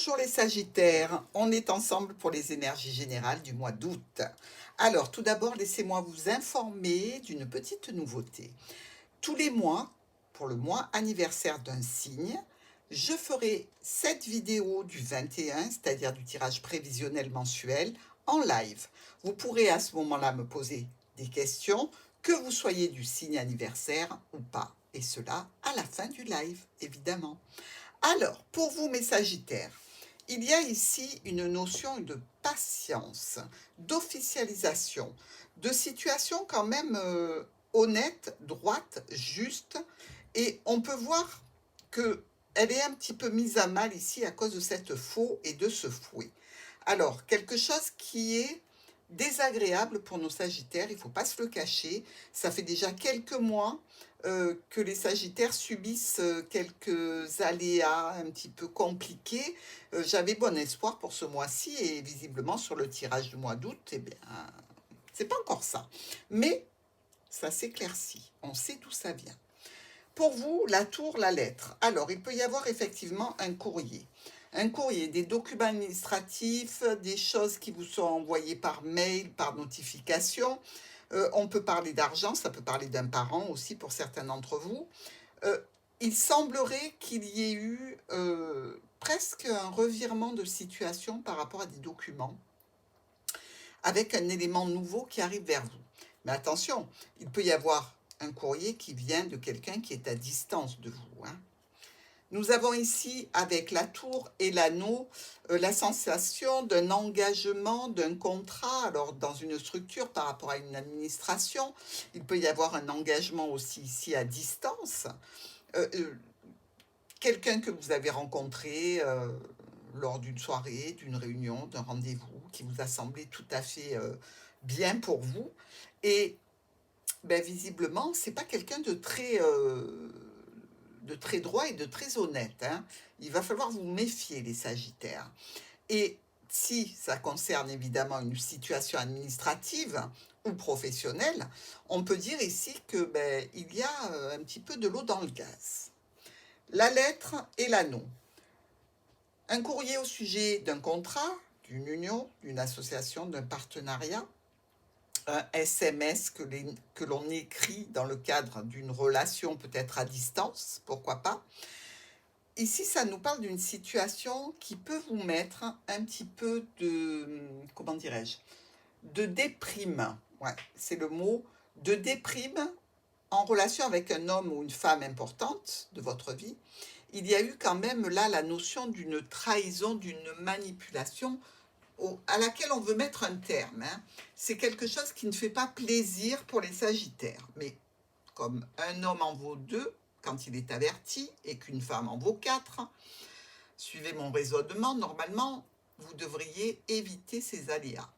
Bonjour les Sagittaires, on est ensemble pour les énergies générales du mois d'août. Alors tout d'abord, laissez-moi vous informer d'une petite nouveauté. Tous les mois, pour le mois anniversaire d'un signe, je ferai cette vidéo du 21, c'est-à-dire du tirage prévisionnel mensuel, en live. Vous pourrez à ce moment-là me poser des questions, que vous soyez du signe anniversaire ou pas. Et cela à la fin du live, évidemment. Alors, pour vous, mes Sagittaires, il y a ici une notion de patience, d'officialisation, de situation quand même honnête, droite, juste, et on peut voir qu'elle est un petit peu mise à mal ici à cause de cette faux et de ce fouet. Alors, quelque chose qui est désagréable pour nos Sagittaires, il ne faut pas se le cacher, ça fait déjà quelques mois que les Sagittaires subissent quelques aléas un petit peu compliqués. J'avais bon espoir pour ce mois-ci et visiblement sur le tirage du mois d'août, eh bien, c'est pas encore ça. Mais ça s'éclaircit, on sait d'où ça vient. Pour vous, la tour, la lettre. Alors, il peut y avoir effectivement un courrier. Un courrier, des documents administratifs, des choses qui vous sont envoyées par mail, par notification. On peut parler d'argent, ça peut parler d'un parent aussi pour certains d'entre vous. Euh, il semblerait qu'il y ait eu presque un revirement de situation par rapport à des documents, avec un élément nouveau qui arrive vers vous. Mais attention, il peut y avoir un courrier qui vient de quelqu'un qui est à distance de vous, hein. Nous avons ici, avec la tour et l'anneau, la sensation d'un engagement, d'un contrat. Alors, dans une structure par rapport à une administration, il peut y avoir un engagement aussi ici à distance. Euh, euh, Quelqu'un que vous avez rencontré lors d'une soirée, d'une réunion, d'un rendez-vous, qui vous a semblé tout à fait bien pour vous. Et ben, visiblement, c'est pas quelqu'un de très droit et de très honnête, hein. Il va falloir vous méfier, les Sagittaires. Et si ça concerne évidemment une situation administrative ou professionnelle, on peut dire ici que ben, il y a un petit peu de l'eau dans le gaz. La lettre et l'anneau. Un courrier au sujet d'un contrat, d'une union, d'une association, d'un partenariat, un SMS que l'on écrit dans le cadre d'une relation peut-être à distance, pourquoi pas. Ici, ça nous parle d'une situation qui peut vous mettre un petit peu de, comment dirais-je, de déprime. Ouais, c'est le mot, de déprime en relation avec un homme ou une femme importante de votre vie. Il y a eu quand même là la notion d'une trahison, d'une manipulation à laquelle on veut mettre un terme, hein. C'est quelque chose qui ne fait pas plaisir pour les Sagittaires. Mais comme un homme en vaut deux quand il est averti et qu'une femme en vaut quatre, suivez mon raisonnement, normalement, vous devriez éviter ces aléas.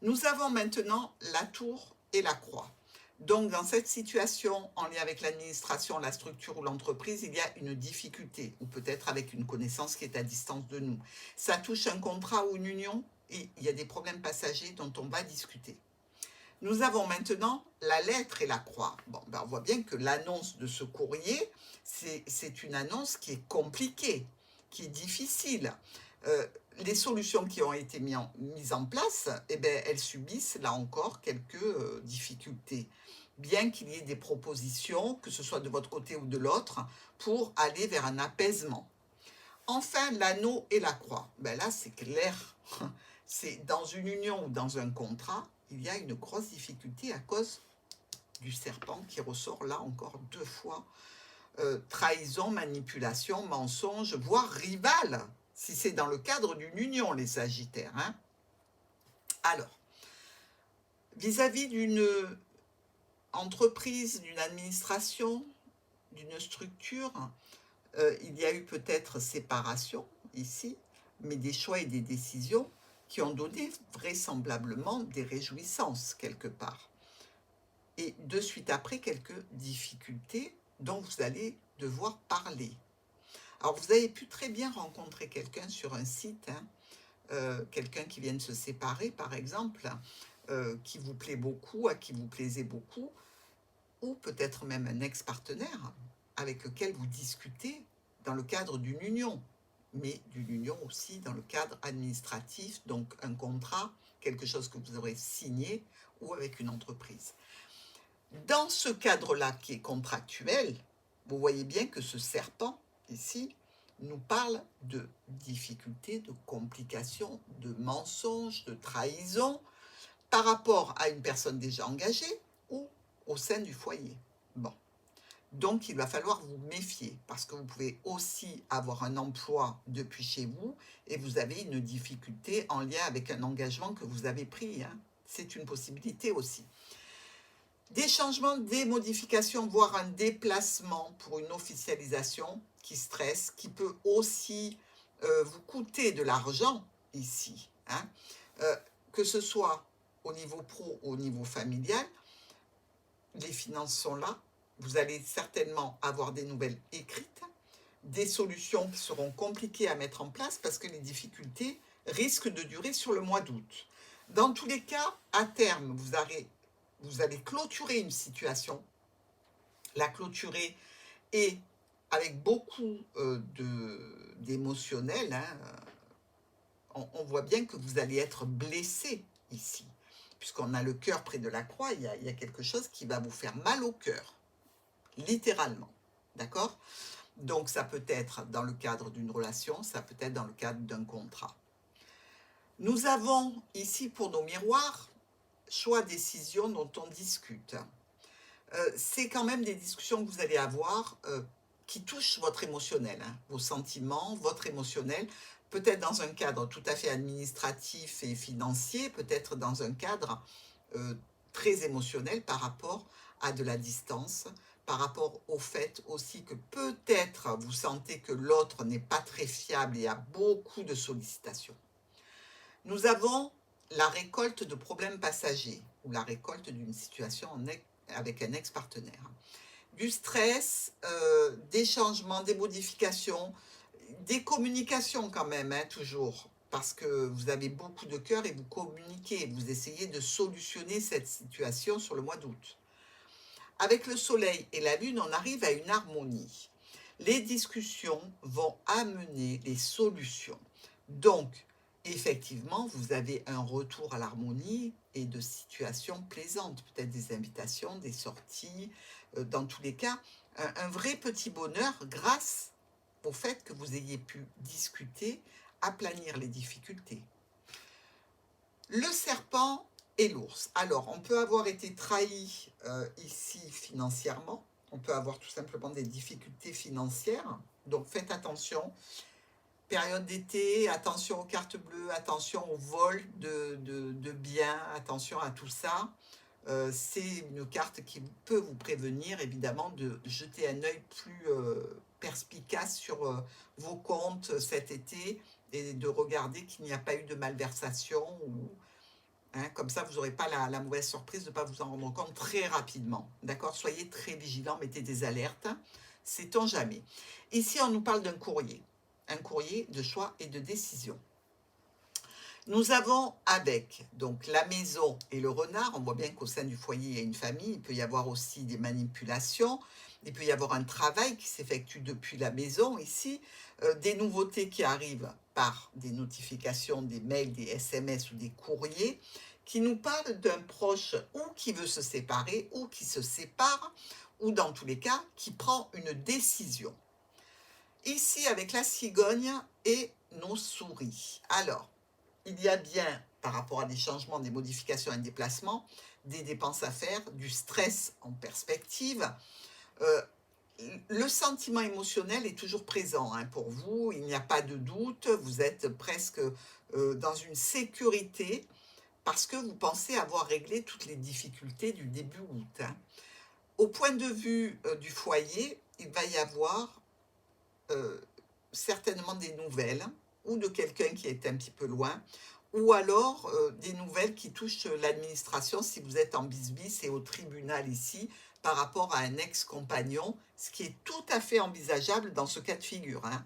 Nous avons maintenant la tour et la croix. Donc, dans cette situation, en lien avec l'administration, la structure ou l'entreprise, il y a une difficulté, ou peut-être avec une connaissance qui est à distance de nous. Ça touche un contrat ou une union, et il y a des problèmes passagers dont on va discuter. Nous avons maintenant la lettre et la croix. Bon, ben on voit bien que l'annonce de ce courrier, c'est une annonce qui est compliquée, qui est difficile. Les solutions qui ont été mises en place, eh ben, elles subissent là encore quelques difficultés. Bien qu'il y ait des propositions, que ce soit de votre côté ou de l'autre, pour aller vers un apaisement. Enfin, l'anneau et la croix. Ben là, c'est clair. C'est dans une union ou dans un contrat, il y a une grosse difficulté à cause du serpent qui ressort là encore deux fois. Trahison, manipulation, mensonge, voire rival, si c'est dans le cadre d'une union, les Sagittaires, hein. Alors, vis-à-vis d'une entreprise, d'une administration, d'une structure, il y a eu peut-être séparation ici, mais des choix et des décisions qui ont donné vraisemblablement des réjouissances quelque part. Et de suite après, quelques difficultés dont vous allez devoir parler. Alors, vous avez pu très bien rencontrer quelqu'un sur un site, hein, quelqu'un qui vient de se séparer, par exemple, qui vous plaît beaucoup, à qui vous plaisez beaucoup, ou peut-être même un ex-partenaire avec lequel vous discutez dans le cadre d'une union. mais d'une union aussi dans le cadre administratif, donc un contrat, quelque chose que vous aurez signé ou avec une entreprise. Dans ce cadre-là qui est contractuel, vous voyez bien que ce serpent, ici, nous parle de difficultés, de complications, de mensonges, de trahison par rapport à une personne déjà engagée ou au sein du foyer. Bon. Donc, il va falloir vous méfier parce que vous pouvez aussi avoir un emploi depuis chez vous et vous avez une difficulté en lien avec un engagement que vous avez pris, hein. C'est une possibilité aussi. Des changements, des modifications, voire un déplacement pour une officialisation qui stresse, qui peut aussi vous coûter de l'argent ici, hein. Que ce soit au niveau pro ou au niveau familial, les finances sont là. Vous allez certainement avoir des nouvelles écrites, des solutions qui seront compliquées à mettre en place parce que les difficultés risquent de durer sur le mois d'août. Dans tous les cas, à terme, vous allez clôturer une situation, la clôturer et avec beaucoup d'émotionnel, hein, on voit bien que vous allez être blessé ici, puisqu'on a le cœur près de la croix, il y a quelque chose qui va vous faire mal au cœur, littéralement, d'accord? Donc ça peut être dans le cadre d'une relation, ça peut être dans le cadre d'un contrat. Nous avons ici pour nos miroirs, choix, décision dont on discute. C'est quand même des discussions que vous allez avoir qui touchent votre émotionnel, hein, vos sentiments, votre émotionnel, peut-être dans un cadre tout à fait administratif et financier, peut-être dans un cadre très émotionnel par rapport à de la distance, par rapport au fait aussi que peut-être vous sentez que l'autre n'est pas très fiable et a beaucoup de sollicitations. Nous avons la récolte de problèmes passagers ou la récolte d'une situation avec un ex-partenaire. Du stress, des changements, des modifications, des communications quand même, hein, toujours, parce que vous avez beaucoup de cœur et vous communiquez, vous essayez de solutionner cette situation sur le mois d'août. Avec le soleil et la lune, on arrive à une harmonie. Les discussions vont amener les solutions. Donc, effectivement, vous avez un retour à l'harmonie et de situations plaisantes, peut-être des invitations, des sorties, dans tous les cas, un vrai petit bonheur grâce au fait que vous ayez pu discuter, aplanir les difficultés. Le serpent et l'ours. Alors, on peut avoir été trahi ici financièrement, on peut avoir tout simplement des difficultés financières, donc faites attention. Période d'été, attention aux cartes bleues, attention au vol de biens, attention à tout ça. C'est une carte qui peut vous prévenir, évidemment, de jeter un œil plus perspicace sur vos comptes cet été et de regarder qu'il n'y a pas eu de malversation. Hein, comme ça, vous n'aurez pas la mauvaise surprise de ne pas vous en rendre compte très rapidement. D'accord? Soyez très vigilants, mettez des alertes. Sait-on jamais. Ici, on nous parle d'un courrier. Un courrier de choix et de décision. Nous avons avec donc la maison et le renard, on voit bien qu'au sein du foyer, il y a une famille, il peut y avoir aussi des manipulations, il peut y avoir un travail qui s'effectue depuis la maison ici, des nouveautés qui arrivent par des notifications, des mails, des SMS ou des courriers, qui nous parlent d'un proche ou qui veut se séparer ou qui se sépare, ou dans tous les cas, qui prend une décision. Ici, avec la cigogne et nos souris. Alors, il y a bien, par rapport à des changements, des modifications et des déplacements, des dépenses à faire, du stress en perspective. Le sentiment émotionnel est toujours présent hein, pour vous, il n'y a pas de doute, vous êtes presque dans une sécurité parce que vous pensez avoir réglé toutes les difficultés du début août. Hein. Au point de vue du foyer, il va y avoir certainement des nouvelles ou de quelqu'un qui est un petit peu loin, ou alors des nouvelles qui touchent l'administration si vous êtes en bisbis et au tribunal ici par rapport à un ex-compagnon, ce qui est tout à fait envisageable dans ce cas de figure. Hein.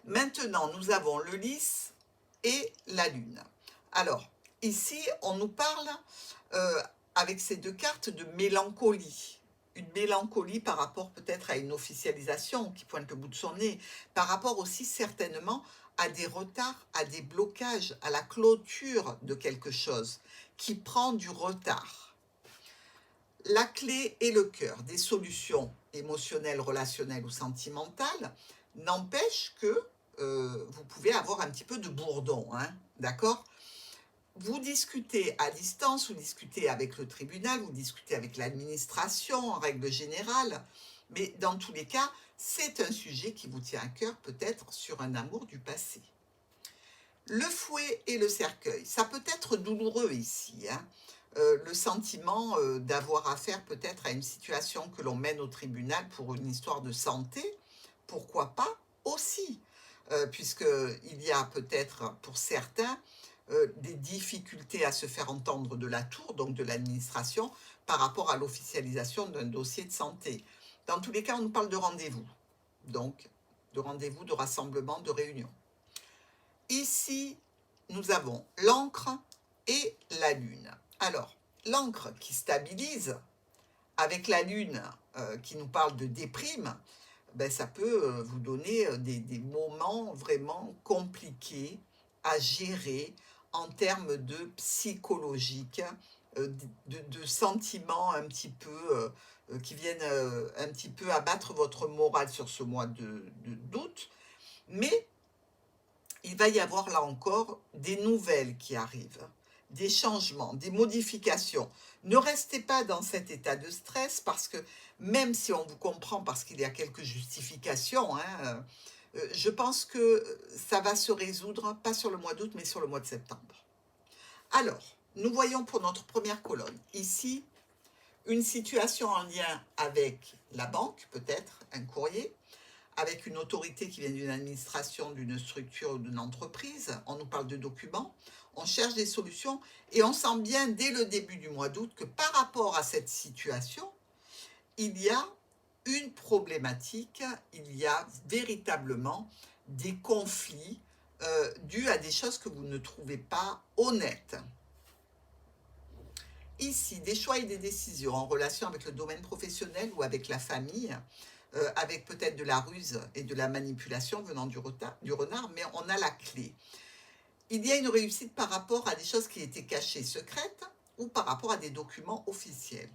Maintenant, nous avons le lys et la lune. Alors, ici, on nous parle avec ces deux cartes de mélancolie. une mélancolie par rapport peut-être à une officialisation qui pointe le bout de son nez, par rapport aussi certainement à des retards, à des blocages, à la clôture de quelque chose qui prend du retard. La clé est le cœur. Des solutions émotionnelles, relationnelles ou sentimentales n'empêche que vous pouvez avoir un petit peu de bourdon, hein, d'accord? Vous discutez à distance, vous discutez avec le tribunal, vous discutez avec l'administration en règle générale, mais dans tous les cas, c'est un sujet qui vous tient à cœur, peut-être sur un amour du passé. Le fouet et le cercueil, ça peut être douloureux ici, hein. Le sentiment d'avoir affaire peut-être à une situation que l'on mène au tribunal pour une histoire de santé, pourquoi pas aussi, puisqu'il y a peut-être pour certains des difficultés à se faire entendre de la tour, donc de l'administration, par rapport à l'officialisation d'un dossier de santé. Dans tous les cas, on nous parle de rendez-vous, donc de rendez-vous, de rassemblement, de réunion. Ici, nous avons l'encre et la lune. Alors, l'encre qui stabilise, avec la lune qui nous parle de déprime, ben, ça peut vous donner des moments vraiment compliqués à gérer en termes de psychologique, de sentiments un petit peu qui viennent un petit peu abattre votre morale sur ce mois d'août. Mais il va y avoir là encore des nouvelles qui arrivent, des changements, des modifications. Ne restez pas dans cet état de stress parce que même si on vous comprend parce qu'il y a quelques justifications, hein, je pense que ça va se résoudre, pas sur le mois d'août, mais sur le mois de septembre. Alors, nous voyons pour notre première colonne, ici, une situation en lien avec la banque, peut-être, un courrier, avec une autorité qui vient d'une administration, d'une structure ou d'une entreprise. On nous parle de documents, on cherche des solutions et on sent bien dès le début du mois d'août que par rapport à cette situation, il y a une problématique, il y a véritablement des conflits dus à des choses que vous ne trouvez pas honnêtes. Ici, des choix et des décisions en relation avec le domaine professionnel ou avec la famille, avec peut-être de la ruse et de la manipulation venant du renard, mais on a la clé. Il y a une réussite par rapport à des choses qui étaient cachées, secrètes, ou par rapport à des documents officiels.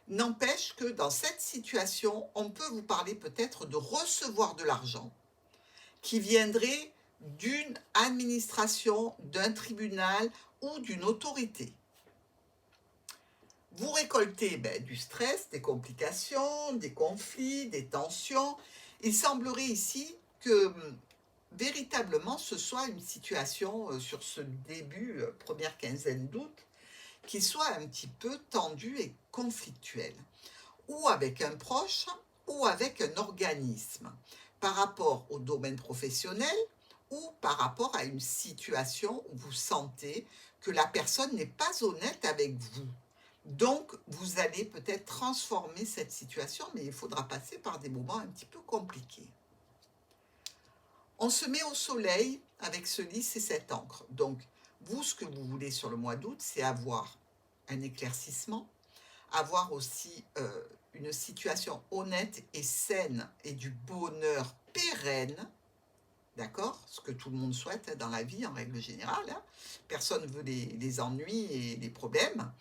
N'empêche que dans cette situation, on peut vous parler peut-être de recevoir de l'argent qui viendrait d'une administration, d'un tribunal ou d'une autorité. Vous récoltez du stress, des complications, des conflits, des tensions. Il semblerait ici que véritablement ce soit une situation sur ce début, première quinzaine d'août, qui soit un petit peu tendue et conflictuelle, ou avec un proche, ou avec un organisme, par rapport au domaine professionnel, ou par rapport à une situation où vous sentez que la personne n'est pas honnête avec vous. Donc, vous allez peut-être transformer cette situation, mais il faudra passer par des moments un petit peu compliqués. On se met au soleil avec ce lys et cette encre. Donc, vous, ce que vous voulez sur le mois d'août, c'est avoir un éclaircissement, avoir aussi une situation honnête et saine et du bonheur pérenne, d'accord? Ce que tout le monde souhaite dans la vie en règle générale, hein. Personne ne veut les ennuis et les problèmes.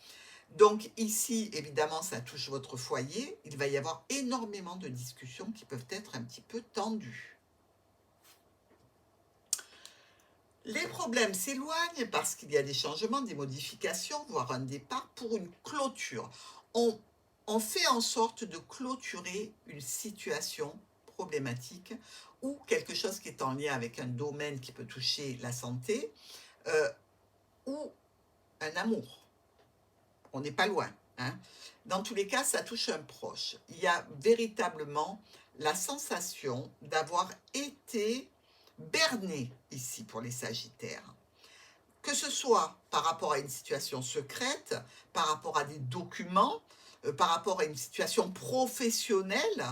Donc ici, évidemment, ça touche votre foyer. Il va y avoir énormément de discussions qui peuvent être un petit peu tendues. Les problèmes s'éloignent parce qu'il y a des changements, des modifications, voire un départ pour une clôture. On fait en sorte de clôturer une situation problématique ou quelque chose qui est en lien avec un domaine qui peut toucher la santé ou un amour. On n'est pas loin, hein. Dans tous les cas, ça touche un proche. Il y a véritablement la sensation d'avoir été berné ici pour les Sagittaires. Que ce soit par rapport à une situation secrète, par rapport à des documents, par rapport à une situation professionnelle,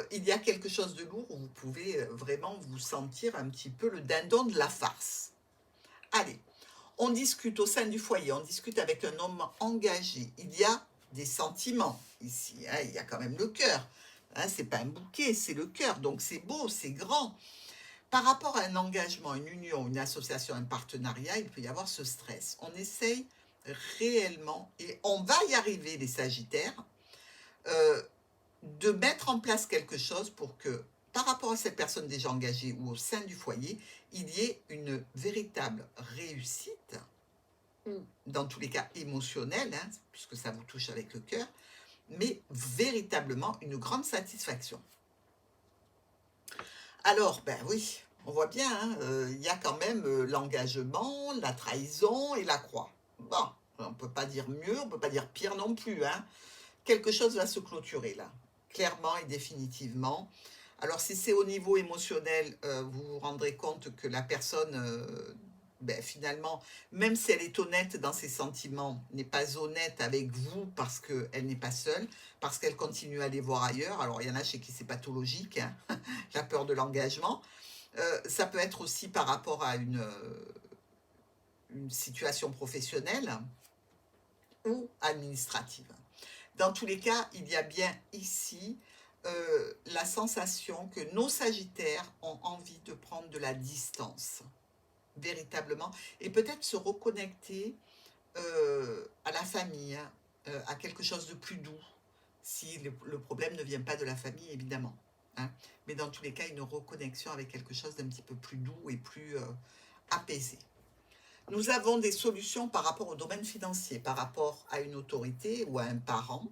il y a quelque chose de lourd où vous pouvez vraiment vous sentir un petit peu le dindon de la farce. Allez. On discute au sein du foyer, on discute avec un homme engagé. Il y a des sentiments ici, hein. Il y a quand même le cœur. Hein, c'est pas un bouquet, c'est le cœur. Donc c'est beau, c'est grand. Par rapport à un engagement, une union, une association, un partenariat, il peut y avoir ce stress. On essaye réellement, et on va y arriver les Sagittaires, euh, de mettre en place quelque chose pour que, par rapport à cette personne déjà engagée ou au sein du foyer, il y ait une véritable réussite, ou dans tous les cas émotionnelle, hein, puisque ça vous touche avec le cœur, mais véritablement une grande satisfaction. Alors, ben oui, on voit bien, hein, il y a quand même l'engagement, la trahison et la croix. Bon, on ne peut pas dire mieux, on ne peut pas dire pire non plus, hein. Quelque chose va se clôturer là, clairement et définitivement. Alors si c'est au niveau émotionnel, vous vous rendrez compte que la personne, ben, finalement, même si elle est honnête dans ses sentiments, n'est pas honnête avec vous parce qu'elle n'est pas seule, parce qu'elle continue à les voir ailleurs. Alors il y en a chez qui c'est pathologique, hein, la peur de l'engagement. Ça peut être aussi par rapport à une situation professionnelle ou administrative. Dans tous les cas, il y a bien ici la sensation que nos Sagittaires ont envie de prendre de la distance, véritablement, et peut-être se reconnecter à la famille, hein, à quelque chose de plus doux, si le problème ne vient pas de la famille, évidemment. Hein. Mais dans tous les cas, une reconnexion avec quelque chose d'un petit peu plus doux et plus apaisé. Nous avons des solutions par rapport au domaine financier, par rapport à une autorité ou à un parent.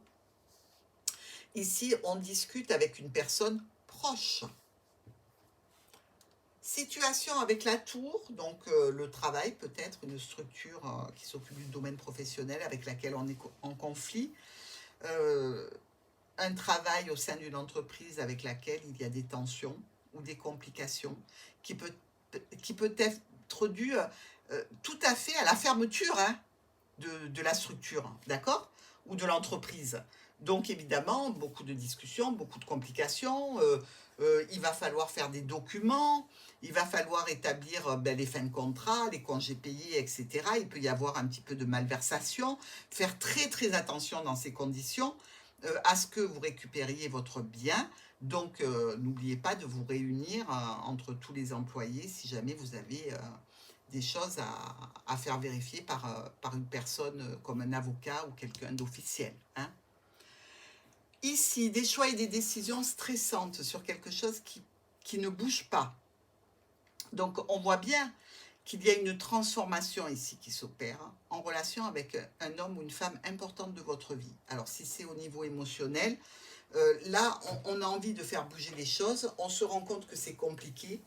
Ici, on discute avec une personne proche. Situation avec la tour, donc le travail peut-être, une structure qui s'occupe du domaine professionnel avec laquelle on est en conflit. Un travail au sein d'une entreprise avec laquelle il y a des tensions ou des complications qui peut être due tout à fait à la fermeture, hein, de la structure, d'accord, ou de l'entreprise. Donc évidemment, beaucoup de discussions, beaucoup de complications, il va falloir faire des documents, il va falloir établir ben, les fins de contrat, les congés payés, etc. Il peut y avoir un petit peu de malversation, faire très très attention dans ces conditions à ce que vous récupériez votre bien. Donc n'oubliez pas de vous réunir entre tous les employés si jamais vous avez des choses à faire vérifier par une personne comme un avocat ou quelqu'un d'officiel. Hein. Ici, des choix et des décisions stressantes sur quelque chose qui ne bouge pas. Donc, on voit bien qu'il y a une transformation ici qui s'opère en relation avec un homme ou une femme importante de votre vie. Alors, si c'est au niveau émotionnel, là, on a envie de faire bouger les choses. On se rend compte que c'est compliqué.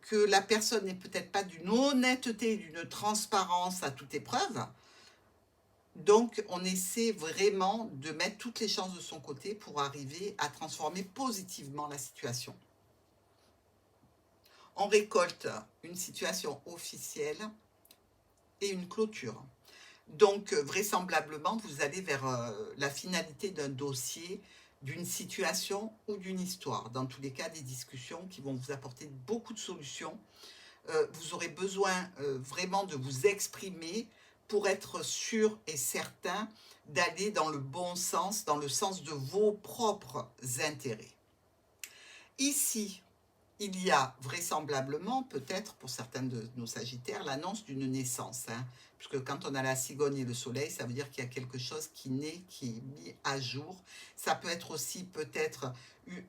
Que la personne n'est peut-être pas d'une honnêteté, d'une transparence à toute épreuve. Donc, on essaie vraiment de mettre toutes les chances de son côté pour arriver à transformer positivement la situation. On récolte une situation officielle et une clôture. Donc, vraisemblablement, vous allez vers la finalité d'un dossier, d'une situation ou d'une histoire. Dans tous les cas, des discussions qui vont vous apporter beaucoup de solutions. Vous aurez besoin vraiment de vous exprimer pour être sûr et certain d'aller dans le bon sens, dans le sens de vos propres intérêts. Ici, il y a vraisemblablement, peut-être pour certains de nos Sagittaires, l'annonce d'une naissance. Hein, puisque quand on a la cigogne et le soleil, ça veut dire qu'il y a quelque chose qui naît, qui est mis à jour. Ça peut être aussi peut-être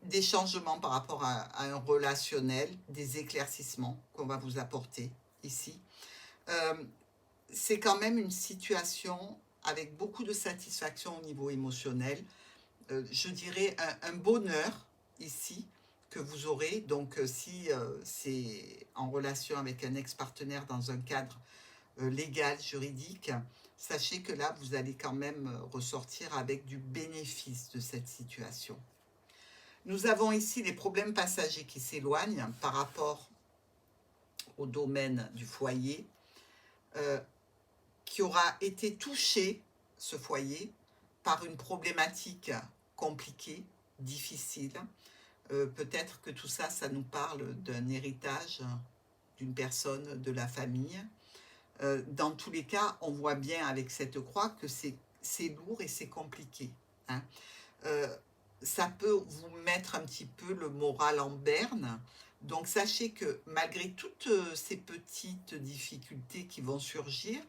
des changements par rapport à un relationnel, des éclaircissements qu'on va vous apporter ici. C'est quand même une situation avec beaucoup de satisfaction au niveau émotionnel. Je dirais un bonheur ici que vous aurez. Donc si c'est en relation avec un ex-partenaire dans un cadre légal, juridique, sachez que là, vous allez quand même ressortir avec du bénéfice de cette situation. Nous avons ici les problèmes passagers qui s'éloignent par rapport au domaine du foyer, qui aura été touché, ce foyer, par une problématique compliquée, difficile. Peut-être que tout ça, ça nous parle d'un héritage d'une personne de la famille. Dans tous les cas, on voit bien avec cette croix que c'est lourd et c'est compliqué, hein. Euh, Ça peut vous mettre un petit peu le moral en berne. Donc sachez que malgré toutes ces petites difficultés qui vont surgir,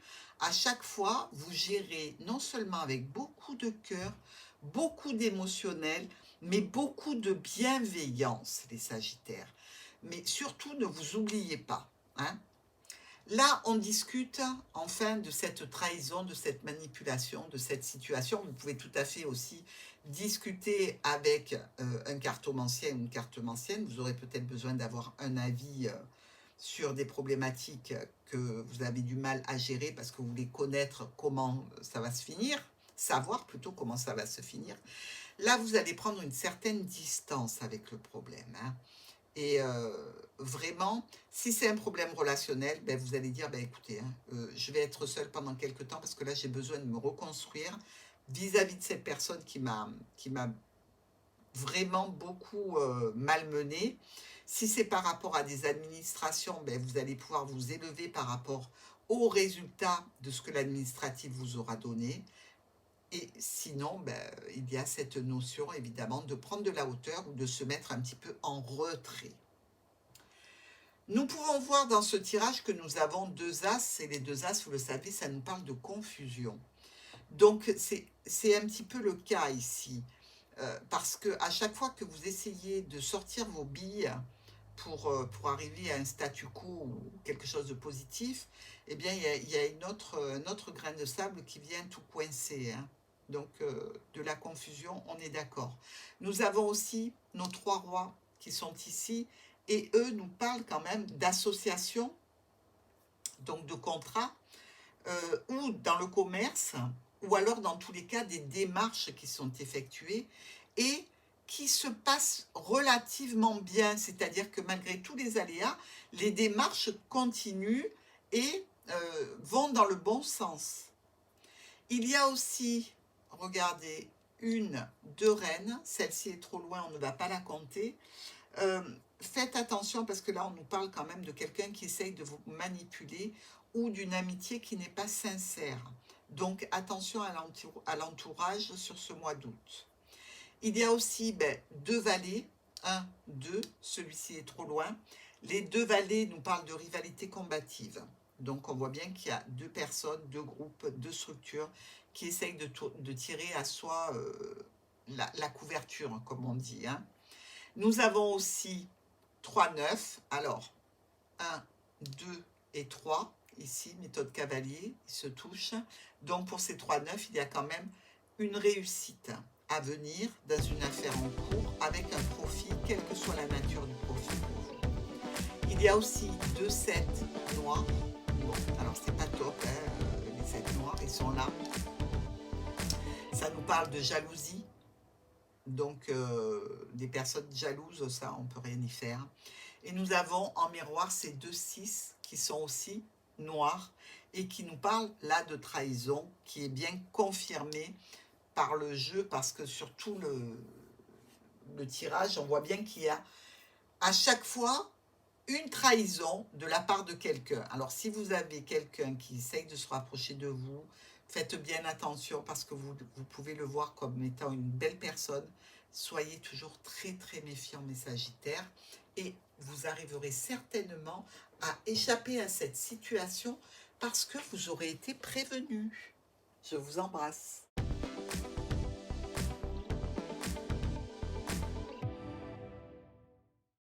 à chaque fois, vous gérez non seulement avec beaucoup de cœur, beaucoup d'émotionnel, mais beaucoup de bienveillance, les Sagittaires. Mais surtout, ne vous oubliez pas, hein. Là, on discute enfin de cette trahison, de cette manipulation, de cette situation. Vous pouvez tout à fait aussi discuter avec un cartomancien ou une cartomancienne. Vous aurez peut-être besoin d'avoir un avis sur des problématiques que vous avez du mal à gérer parce que vous voulez connaître comment ça va se finir, savoir plutôt comment ça va se finir. Là, vous allez prendre une certaine distance avec le problème, hein. Et vraiment, si c'est un problème relationnel, ben, vous allez dire, ben, écoutez, hein, je vais être seule pendant quelques temps parce que là, j'ai besoin de me reconstruire vis-à-vis de cette personne qui m'a vraiment beaucoup malmenée. Si c'est par rapport à des administrations, ben, vous allez pouvoir vous élever par rapport aux résultats de ce que l'administratif vous aura donné. Et sinon, ben, il y a cette notion, évidemment, de prendre de la hauteur ou de se mettre un petit peu en retrait. Nous pouvons voir dans ce tirage que nous avons deux as, et les deux as, vous le savez, ça nous parle de confusion. Donc, c'est un petit peu le cas ici, parce que à chaque fois que vous essayez de sortir vos billes pour arriver à un statu quo ou quelque chose de positif, eh bien, il y a un autre grain de sable qui vient tout coincer, hein. Donc, de la confusion, on est d'accord. Nous avons aussi nos trois rois qui sont ici, et eux nous parlent quand même d'associations, donc de contrats, ou dans le commerce, ou alors dans tous les cas des démarches qui sont effectuées et qui se passent relativement bien, c'est-à-dire que malgré tous les aléas, les démarches continuent et vont dans le bon sens. Il y a aussi, regardez, une de reines, celle-ci est trop loin, on ne va pas la compter. Euh, Faites attention parce que là, on nous parle quand même de quelqu'un qui essaye de vous manipuler ou d'une amitié qui n'est pas sincère. Donc, attention à l'entourage sur ce mois d'août. Il y a aussi deux valets, un, deux, celui-ci est trop loin. Les deux valets nous parlent de rivalité combative. Donc, on voit bien qu'il y a deux personnes, deux groupes, deux structures qui essayent de tirer à soi la couverture, comme on dit, hein. Nous avons aussi 3 9. Alors, 1, 2 et 3. Ici, méthode cavalier, ils se touchent. Donc, pour ces 3 9, il y a quand même une réussite à venir dans une affaire en cours avec un profit, quelle que soit la nature du profit pour vous. Il y a aussi 2 7 noirs. Bon, alors, c'est pas top, hein, les 7 noirs, ils sont là. Ça nous parle de jalousie. Donc, des personnes jalouses, ça, on ne peut rien y faire. Et nous avons en miroir ces 2 6 qui sont aussi noirs et qui nous parlent là de trahison qui est bien confirmée par le jeu parce que sur tout le tirage, on voit bien qu'il y a à chaque fois une trahison de la part de quelqu'un. Alors si vous avez quelqu'un qui essaye de se rapprocher de vous, faites bien attention parce que vous pouvez le voir comme étant une belle personne. Soyez toujours très très méfiants mes Sagittaires et vous arriverez certainement à échapper à cette situation parce que vous aurez été prévenus. Je vous embrasse.